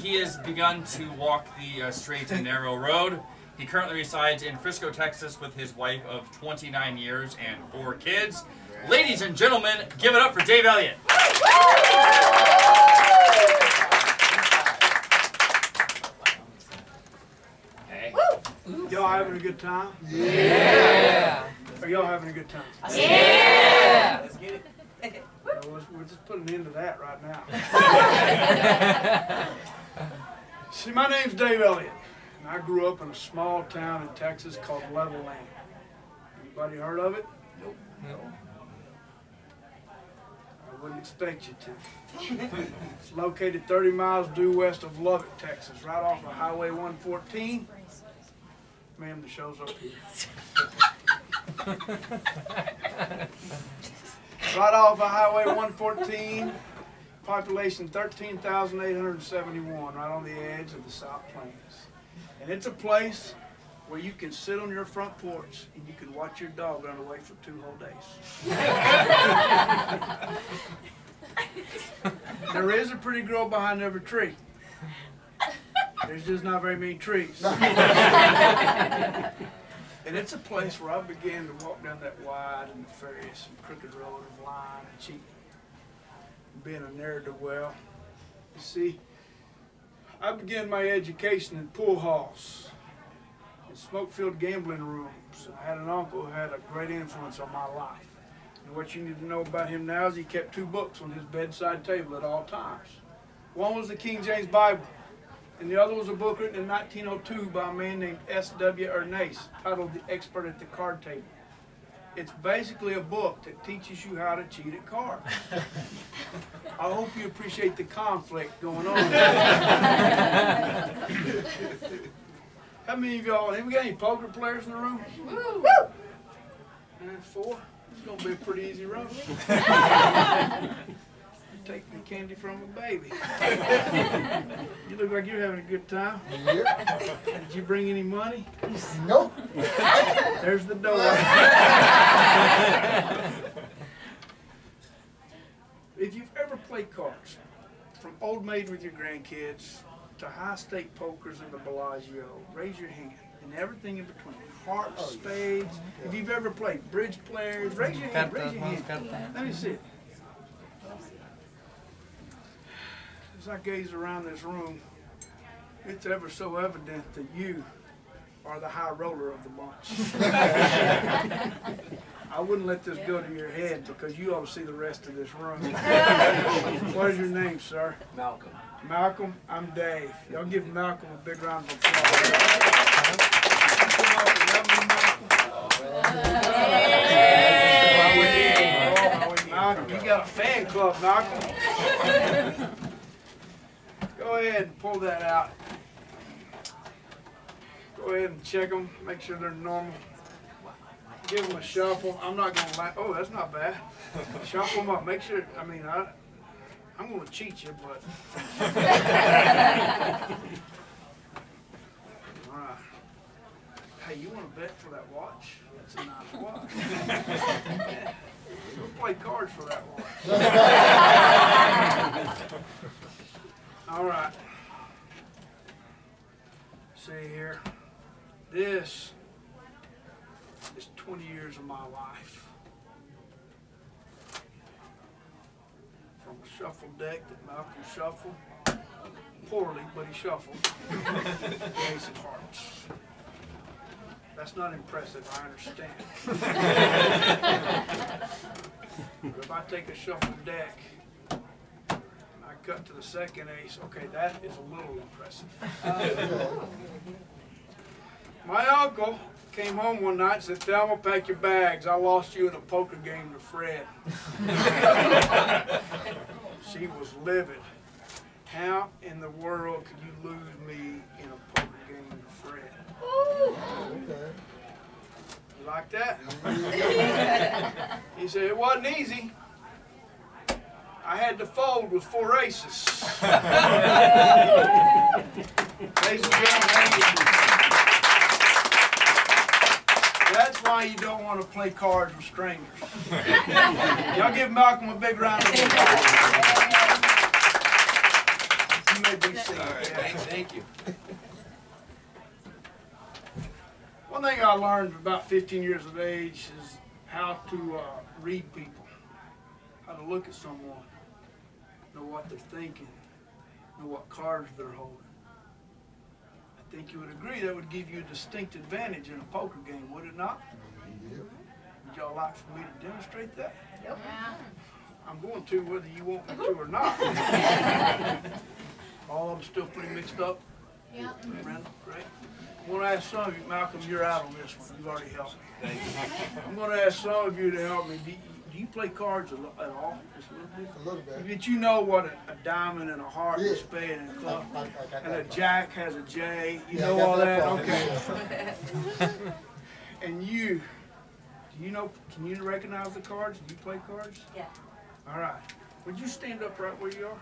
He has begun to walk the straight and narrow road. He currently resides in Frisco, Texas with his wife of 29 years and 4 kids. Ladies and gentlemen, give it up for Dave Elliott. Hey. Y'all having a good time? Yeah. Are y'all having a good time? Yeah. Let's get it. Well, we're just putting an end to that right now. See, my name's Dave Elliott, and I grew up in a small town in Texas called Levelland. Anybody heard of it? Nope. I wouldn't expect you to. It's located 30 miles due west of Lubbock, Texas, right off of Highway 114. Ma'am, the show's up here. Right off of Highway 114, population 13,871, right on the edge of the South Plains. And it's a place where you can sit on your front porch and you can watch your dog run away for 2 whole days. There is a pretty girl behind every tree. There's just not very many trees. And it's a place where I began to walk down that wide and nefarious and crooked road of lying and cheating, and being a ne'er-do-well. You see, I began my education in pool halls and smoke-filled gambling rooms. I had an uncle who had a great influence on my life. And what you need to know about him now is he kept 2 books on his bedside table at all times. One was the King James Bible, and the other was a book written in 1902 by a man named S.W. Ernest, titled The Expert at the Card Table. It's basically a book that teaches you how to cheat at cards. I hope you appreciate the conflict going on. How many of y'all, have we got any poker players in the room? Woo! 4? It's going to be a pretty easy run. Take the candy from a baby. You look like you're having a good time. Yep. Did you bring any money? Nope. There's the door. If you've ever played cards, from Old Maid with your grandkids to high-stake pokers in the Bellagio, raise your hand. And everything in between. Hearts, spades. If you've ever played bridge players, raise your hand. Raise your hand. Let me see it. As I gaze around this room, it's ever so evident that you are the high roller of the bunch. I wouldn't let this go to your head because you ought to see the rest of this room. What is your name, sir? Malcolm. Malcolm, I'm Dave. Y'all give Malcolm a big round of applause. Malcolm, you got a fan club, Malcolm. Go ahead and pull that out. Go ahead and check them, make sure they're normal. Give them a shuffle. I'm not going to laugh. Oh, that's not bad. Shuffle them up. Make sure, I'm going to cheat you, but. All right. Hey, you want to bet for that watch? That's a nice watch. We'll play cards for that watch. All right. See here. This is 20 years of my life. From a shuffle deck that Malcolm shuffled. Poorly, but he shuffled. The Ace of Hearts. That's not impressive, I understand. But if I take a shuffle deck, I cut to the second ace. Okay, that is a little impressive. My uncle came home one night and said, "Thelma, pack your bags. I lost you in a poker game to Fred." She was livid. How in the world could you lose me in a poker game to Fred? Okay. You like that? He said, "It wasn't easy. I had to fold with 4 aces." Ladies and gentlemen, that's why you don't want to play cards with strangers. Y'all give Malcolm a big round of applause. You may be seated. All right, Yeah. thank you. One thing I learned about 15 years of age is how to read people, how to look at someone, know what they're thinking, know what cards they're holding. I think you would agree that would give you a distinct advantage in a poker game, would it not? Would y'all like for me to demonstrate that? Yep. I'm going to whether you want me to or not. All of them still pretty mixed up? Yeah. Brenda, great. I'm going to ask some of you, Malcolm, you're out on this one. You've already helped me. Thank you. I'm going to ask some of you to help me. Do you play cards at all? Just a little bit? A little bit. Did you know what a diamond and a heart and a Yeah. spade and a I club? got And a that jack has a J. You Yeah, I know got all that? far. Okay. Yeah. And you, do you know, can you recognize the cards? Do you play cards? Yeah. All right. Would you stand up right where you are?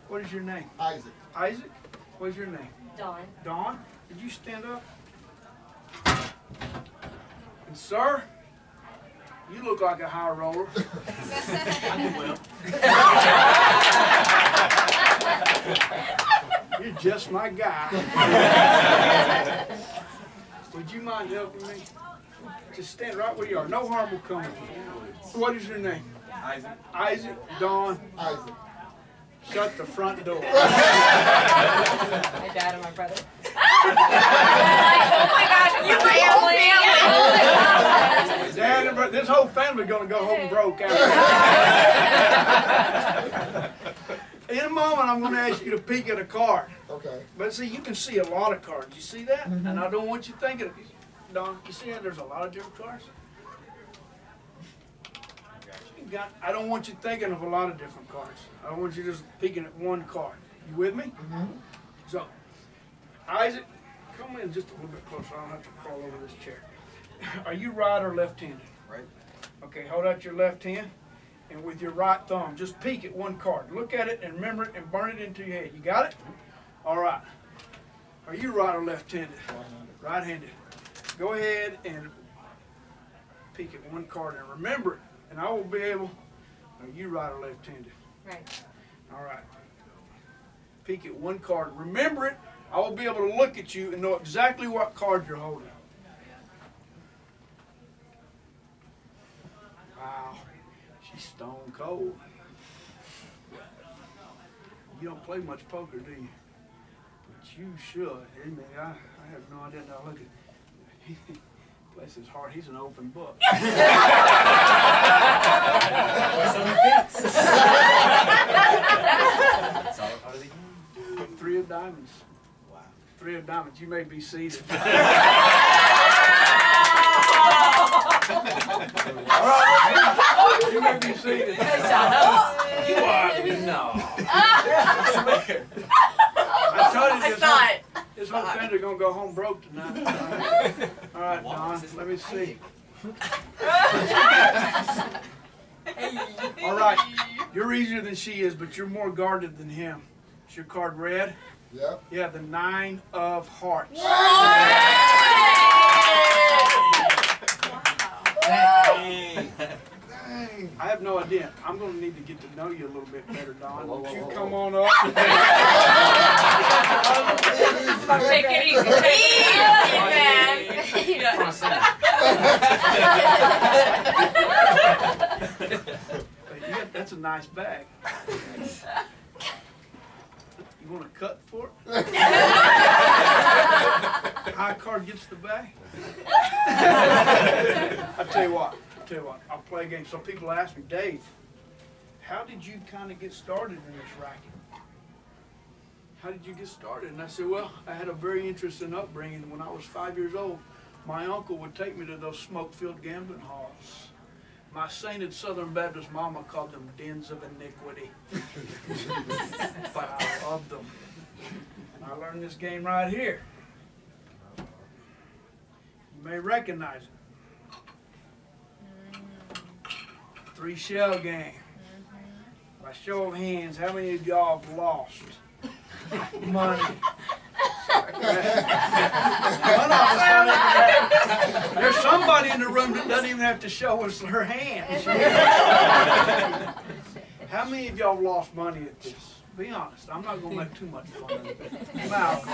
What is your name? Isaac. Isaac? What's your name? Dawn. Dawn? Did you stand up? And sir, you look like a high roller. You're just my guy. Would you mind helping me? Just stand right where you are. No harm will come. What is your name? Isaac. Isaac, Dawn, Isaac. shut the front door. My dad and my brother. Dad and brother, this whole family gonna go home broke after. In a moment, I'm gonna ask you to peek at a card. Okay. But see, you can see a lot of cards. You see that? And I don't want you thinking, Don, you see that there's a lot of different cards? I don't want you thinking of a lot of different cards. I want you just peeking at one card. You with me? So, Isaac, come in just a little bit closer. I don't have to crawl over this chair. Are you right or left-handed? Right. Okay, hold out your left hand, and with your right thumb, just peek at one card. Look at it and remember it and burn it into your head. You got it? All right. Are you right or left-handed? Right-handed. Go ahead and peek at one card and remember it, and I will be able. Are you right or left-handed? Right. All right. Peek at one card. Remember it. I will be able to look at you and know exactly what card you're holding. Wow. She's stone cold. You don't play much poker, do you? But you should. I mean, I have no idea. Now look at bless his heart. He's an open book. Three of diamonds. Wow. Three of diamonds. You may be seated. All right. You may be seated. You are, no. I told you I this saw whole, it. this whole family gonna go home broke tonight. All right, Don. Let me see. All right. You're easier than she is, but you're more guarded than him. Is your card red? Yep. Yeah, the 9 of hearts. Dang. I have no idea. I'm going to need to get to know you a little bit better, Don. Whoa, Would whoa, you whoa, come whoa. on up? Take it easy. Take it easy, man. Front center. That's a nice bag. You want to cut for it? High card gets the bag. I'll tell you what. I'll play a game. Some people ask me, Dave, how did you kind of get started in this racket? How did you get started? And I said, well, I had a very interesting upbringing. When I was 5 years old, my uncle would take me to those smoke-filled gambling halls. My sainted Southern Baptist mama called them dens of iniquity. But I loved them. And I learned this game right here. You may recognize it. 3 shell game. By show of hands, how many of y'all have lost money? There's somebody in the room that doesn't even have to show us her hands. How many of y'all have lost money at this? Be honest. I'm not gonna make too much fun of it. Malcolm.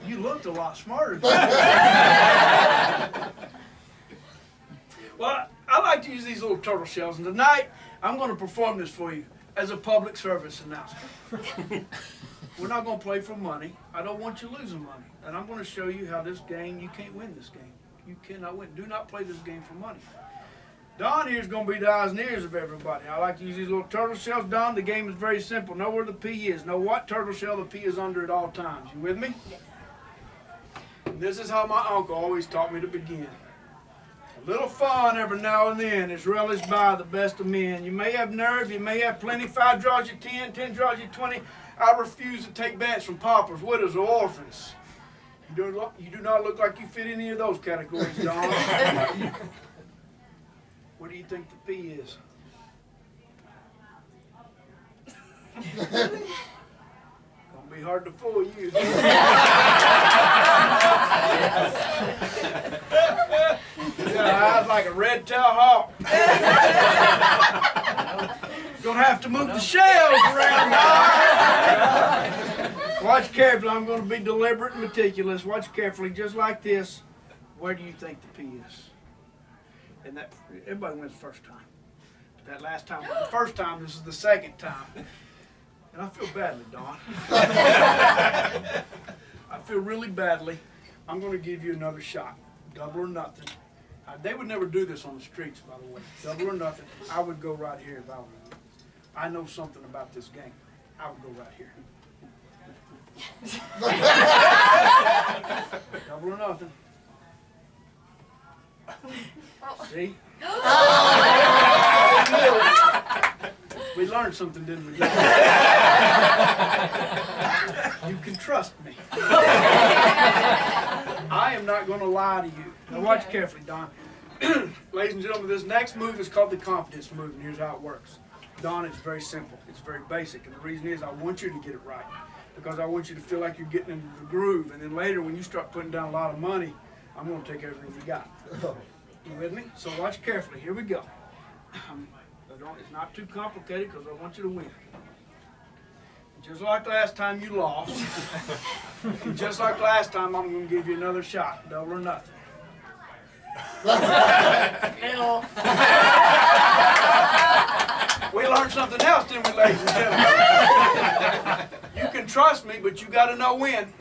You looked a lot smarter than that. Well, I like to use these little turtle shells, and tonight I'm going to perform this for you as a public service announcement. We're not going to play for money. I don't want you losing money. And I'm going to show you how this game, you can't win this game. You cannot win. Do not play this game for money. Don here is going to be the eyes and ears of everybody. I like to use these little turtle shells. Don, the game is very simple. Know where the P is. Know what turtle shell the P is under at all times. You with me? Yes. And this is how my uncle always taught me to begin. A little fun every now and then is relished by the best of men. You may have nerve, you may have plenty. 5 draws you 10, 10 draws you 20. I refuse to take bets from paupers, widows, or orphans. You do not look like you fit any of those categories, Don. What do you think the P is? Gonna be hard to fool you. Yeah, eyes like a red-tailed hawk. Gonna have to move the shells around now. Watch carefully. I'm gonna be deliberate and meticulous. Watch carefully, just like this. Where do you think the P is? And that everybody wins the first time. That last time was the first time. This is the second time. And I feel badly, Don. I feel really badly. I'm going to give you another shot. Double or nothing. They would never do this on the streets, by the way. Double or nothing. I would go right here if I were you. I know something about this game. I would go right here. Double or nothing. See? We learned something, didn't we? You can trust me. I am not going to lie to you. Now watch carefully, Don. Ladies and gentlemen, this next move is called the confidence move, and here's how it works. Don, it's very simple. It's very basic, and the reason is I want you to get it right because I want you to feel like you're getting into the groove, and then later when you start putting down a lot of money, I'm going to take everything you got. You with me? So watch carefully. Here we go. It's not too complicated because I want you to win. Just like last time you lost, and just like last time, I'm going to give you another shot. Double or nothing. We learned something else, didn't we, ladies and gentlemen? You can trust me, but you got to know when.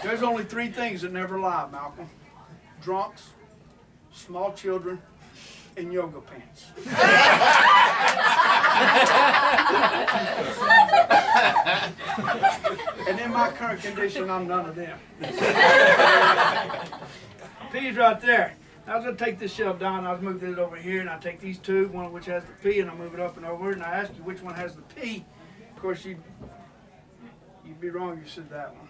There's only 3 things that never lie, Malcolm. Drunks, small children, and yoga pants. And in my current condition, I'm none of them. P's right there. I was going to take this shell down, I was moving it over here, and I take these 2, one of which has the P, and I move it up and over, and I ask you which one has the P. Of course, you'd be wrong if you said that one.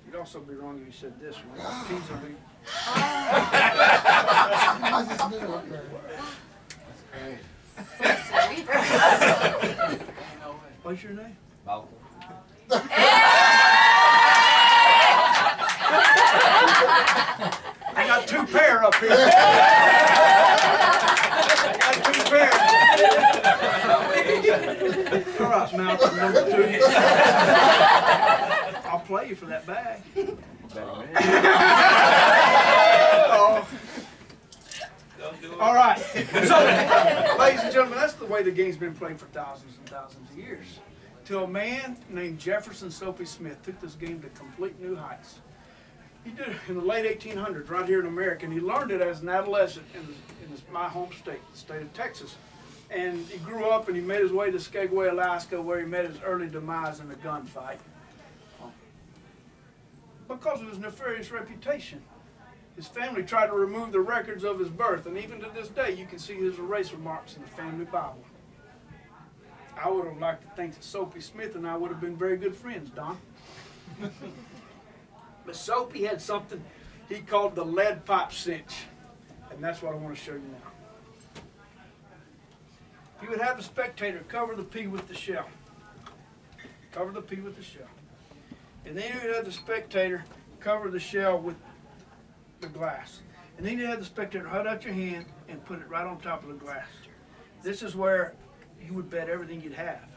You'd also be wrong if you said this one. P's will be... What's your name? Malcolm. I got 2 pair up here. I got 2 pair. All right, Malcolm, number 2. I'll play you for that bag. All right. So, ladies and gentlemen, that's the way the game's been played for thousands and thousands of years. Till a man named Jefferson Soapy Smith took this game to complete new heights. He did it in the late 1800s right here in America, and he learned it as an adolescent in my home state, the state of Texas. And he grew up and he made his way to Skagway, Alaska, where he met his early demise in a gunfight. Because of his nefarious reputation. His family tried to remove the records of his birth, and even to this day you can see his eraser marks in the family Bible. I would have liked to think that Soapy Smith and I would have been very good friends, Don. But Soapy had something he called the lead pipe cinch, and that's what I want to show you now. He would have the spectator cover the P with the shell. Cover the P with the shell. And then he would have the spectator cover the shell with the glass. And then you have the spectator hold out your hand and put it right on top of the glass. This is where you would bet everything you'd have.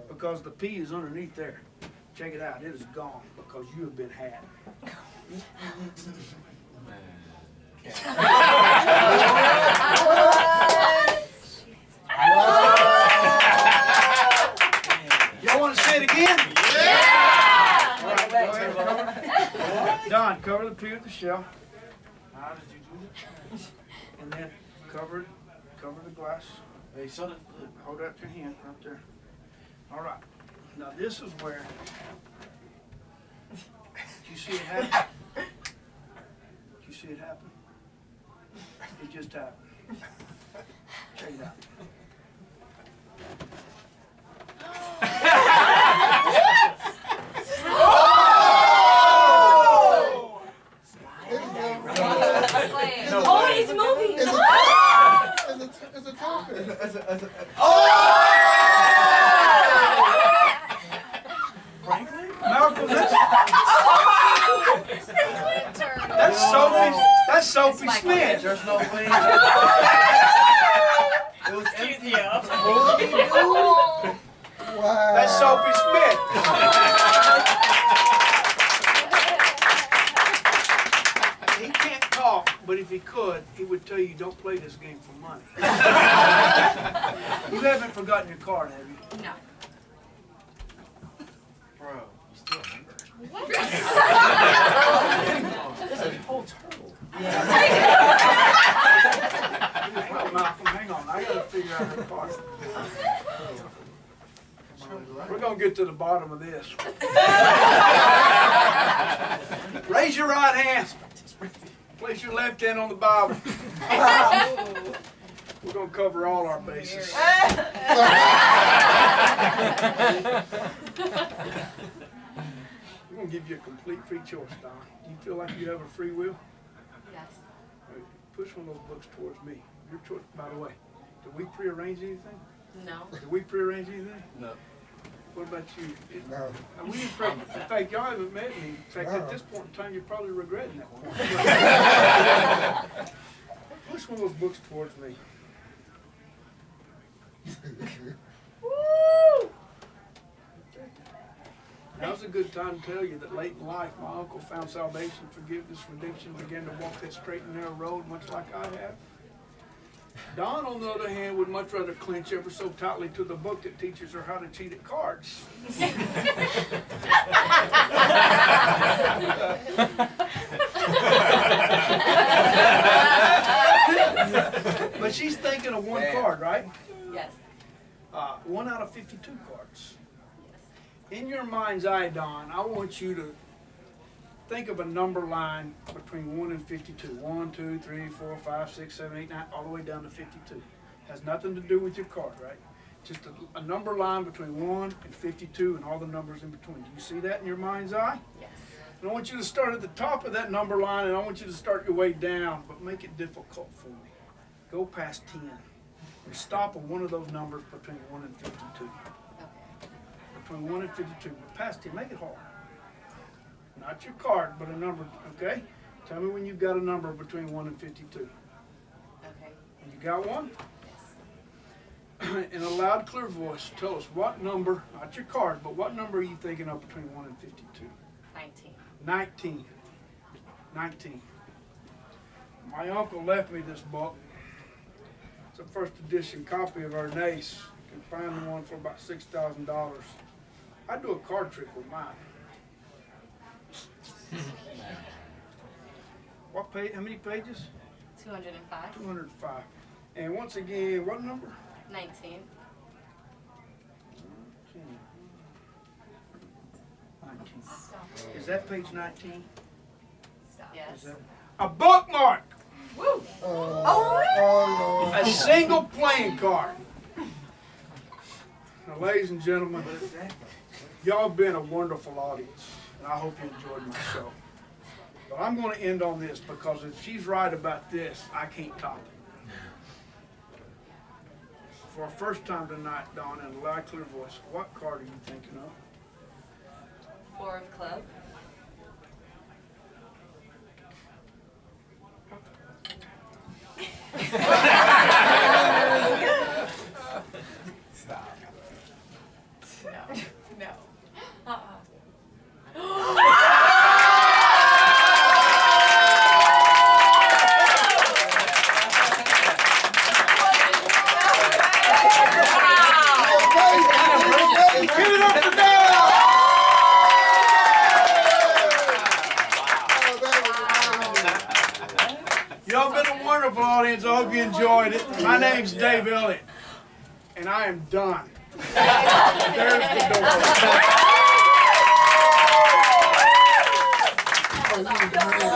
Because the P is underneath there. Check it out, it is gone because you have been had. Y'all want to say it again? Yeah! All right, go ahead. Don, cover the P with the shell. How did you do that? And then cover the glass. Hey, son. Hold out your hand right there. All right. Now this is where. Did you see it happen? Did you see it happen? It just happened. Check it out. Oh, he's moving. It's a token. Malcolm, that's Sophie Smith. There's no way. It was empty. Wow. That's Sophie Smith. He can't talk, but if he could, he would tell you don't play this game for money. You haven't forgotten your card, have you? No. Bro, you still hungry? There's a whole turtle. Hang on, Malcolm, hang on. I gotta figure out her card. We're gonna get to the bottom of this. Raise your right hand. Place your left hand on the Bible. We're gonna cover all our bases. We're gonna give you a complete free choice, Don. Do you feel like you have a free will? Yes. Push one of those books towards me. Your choice. By the way, did we prearrange anything? No. Did we prearrange anything? No. What about you? No. We didn't in fact, y'all haven't met me. In fact, at this point in time, you're probably regretting that point. Push one of those books towards me. Now's a good time to tell you that late in life, my uncle found salvation, forgiveness, redemption, began to walk that straight and narrow road, much like I have. Don, on the other hand, would much rather clinch ever so tightly to the book that teaches her how to cheat at cards. But she's thinking of one card, right? Yes. 1 out of 52 cards. In your mind's eye, Don, I want you to think of a number line between 1 and 52. 1, 2, 3, 4, 5, 6, 7, 8, 9, all the way down to 52. Has nothing to do with your card, right? Just a number line between 1 and 52 and all the numbers in between. Do you see that in your mind's eye? Yes. And I want you to start at the top of that number line and I want you to start your way down, but make it difficult for me. Go past 10 and stop on one of those numbers between 1 and 52. Okay. Between 1 and 52, but past 10, make it hard. Not your card, but a number, okay? Tell me when you've got a number between 1 and 52. Okay. And you got one? Yes. In a loud, clear voice, tell us what number, not your card, but what number are you thinking of between 1 and 52? 19. 19. 19. My uncle left me this book. It's a first edition copy of Ernest. You can find one for about $6,000. I do a card trick with mine. What page? How many pages? 205. 205. And once again, what number? 19. 19. Is that page 19? Yes. Is that a bookmark? Woo! Oh, A single playing card. Now, ladies and gentlemen, y'all have been a wonderful audience, and I hope you enjoyed my show. But I'm going to end on this because if she's right about this, I can't top it. For our first time tonight, Dawn, in a loud, clear voice, what card are you thinking of? 4 of club. friends. I hope you enjoyed it. My name's Dave Elliott, and I am done. There's the door. Oh, you